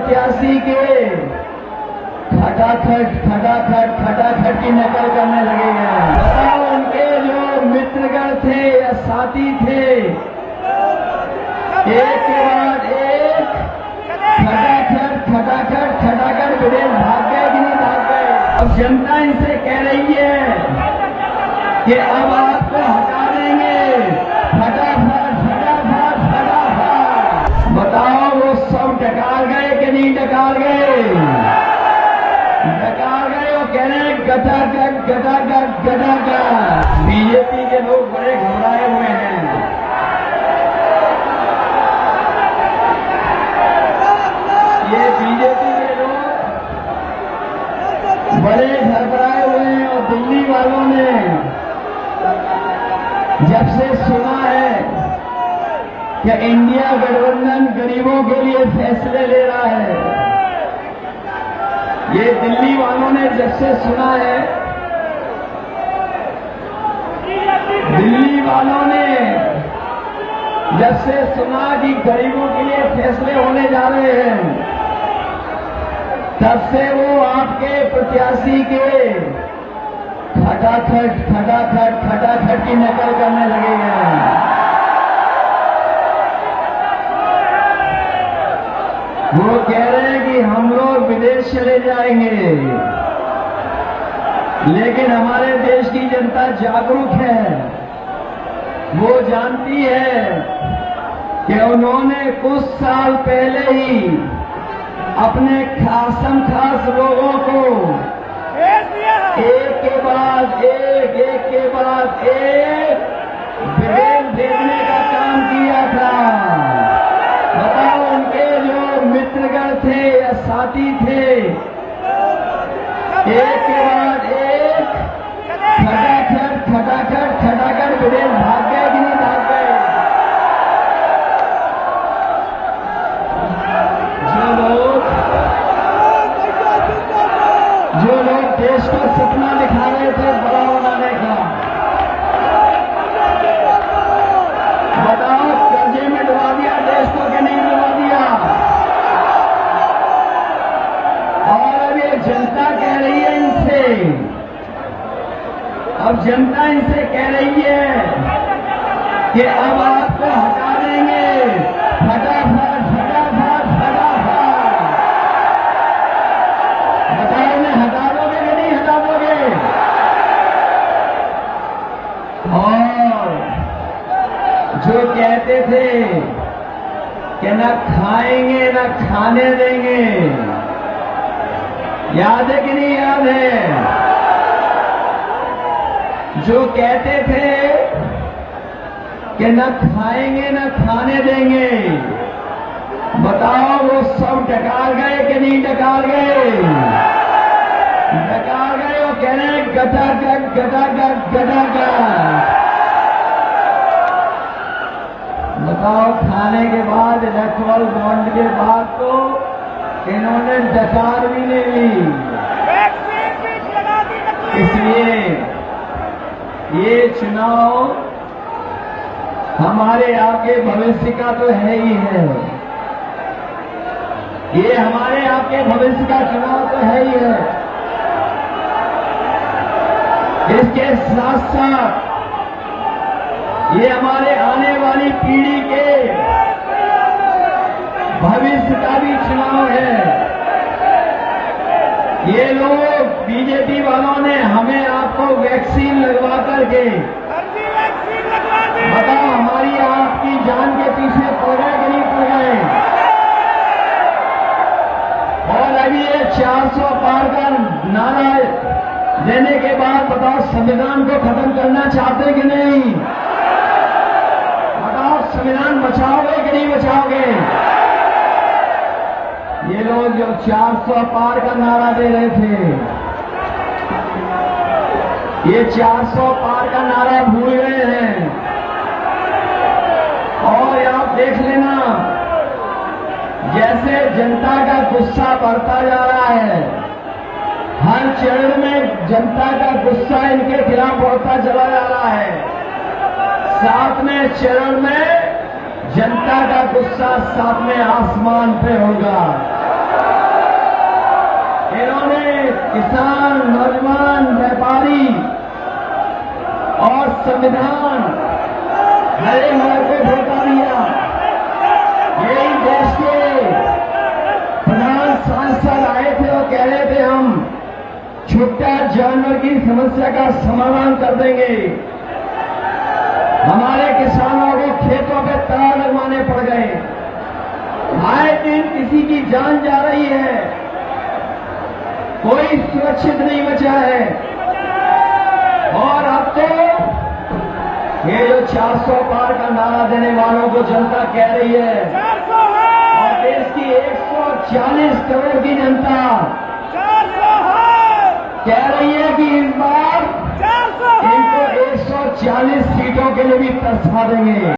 प्रत्याशी के खटाखट की नकल करने लगे हैं। बताओ, उनके जो मित्रगण थे या साथी थे, एक के बाद एक खटाखट विदेश भाग गए कि नहीं भाग गए। अब जनता इनसे कह रही है कि अब आपको हटा देंगे, फटाफट। बताओ, वो सब डकार गए कि नहीं डकार गए? डकार गए। वो कह रहे हैं गटागट। बीजेपी के लोग बड़े घबराए हुए हैं। ये बीजेपी के लोग बड़े घबराए हुए हैं। और दिल्ली वालों ने जब से सुना है कि इंडिया गठबंधन गरीबों के लिए फैसले ले रहा है, ये दिल्ली वालों ने जब से सुना है, दिल्ली वालों ने जब से सुना कि गरीबों के लिए फैसले होने जा रहे हैं, तब से वो आपके प्रत्याशी के खटाखट की नकल करने लगे हैं। वो कह रहे हैं कि हम लोग विदेश चले जाएंगे, लेकिन हमारे देश की जनता जागरूक है। वो जानती है कि उन्होंने कुछ साल पहले ही अपने खासम खास लोगों को एक के बाद एक विदेश भेजने का काम किया था। बताओ, उनके जो मित्रगण थे या साथी थे, एक के बाद एक खटाखट विदेश भाग गए कि नहीं भाग गए? जो लोग देश को सपना दिखा रहे थे बड़ा बनाने का, बताओ, कर्जे में डुबा दिया देश को कि नहीं डुबा दिया? और अब ये जनता कह रही है इनसे, अब जनता इनसे कह रही है कि अब आपको हटा देंगे, फटाफट। बताओ, उन्हें हटा दोगे कि नहीं हटा दोगे? और जो कहते थे कि न खाएंगे न खाने देंगे, याद है कि नहीं याद है? जो कहते थे कि न खाएंगे न खाने देंगे, बताओ, वो सब डकार गए कि नहीं डकार गए? डकार गए। वो कह रहे हैं गटागट। बताओ, खाने के बाद, इलेक्ट्रल बॉन्ड के बाद तो इन्होंने डकार भी नहीं ली। इसलिए ये चुनाव हमारे आपके भविष्य का तो है ही है। ये हमारे आपके भविष्य का चुनाव तो है ही है। इसके साथ साथ ये हमारे आने वाली पीढ़ी के भविष्य का भी चुनाव है। ये लोग बीजेपी वालों ने हमें आपको वैक्सीन लगवा करके, बताओ, हमारी आपकी जान के पीछे पड़ गए कि नहीं पड़ गए? और अभी ये 400 पार का नारा देने के बाद बताओ, संविधान को खत्म करना चाहते कि नहीं? बताओ, संविधान बचाओगे कि नहीं बचाओगे? ये लोग जो 400 पार का नारा दे रहे थे, ये 400 पार का नारा भूल गए हैं। और आप देख लेना, जैसे जनता का गुस्सा बढ़ता जा रहा है, हर चरण में जनता का गुस्सा इनके खिलाफ बढ़ता चला जा रहा है। 7वें चरण में जनता का गुस्सा 7वें आसमान पे होगा। किसान, नौजवान, व्यापारी और संविधान हर एक वर्ग को धोखा दिया। यही देश के प्रधान सांसद आए थे और कह रहे थे हम छुट्टा जानवर की समस्या का समाधान कर देंगे। हमारे किसानों को खेतों पे तार लगवाने पड़ गए। आए दिन किसी की जान जा रही है, कोई सुरक्षित नहीं बचा है। और अब तो ये जो 400 पार का नारा देने वालों को जनता कह रही है, और देश की 140 करोड़ की जनता कह रही है कि इस बार इनको 140 सीटों के लिए भी तरसा देंगे।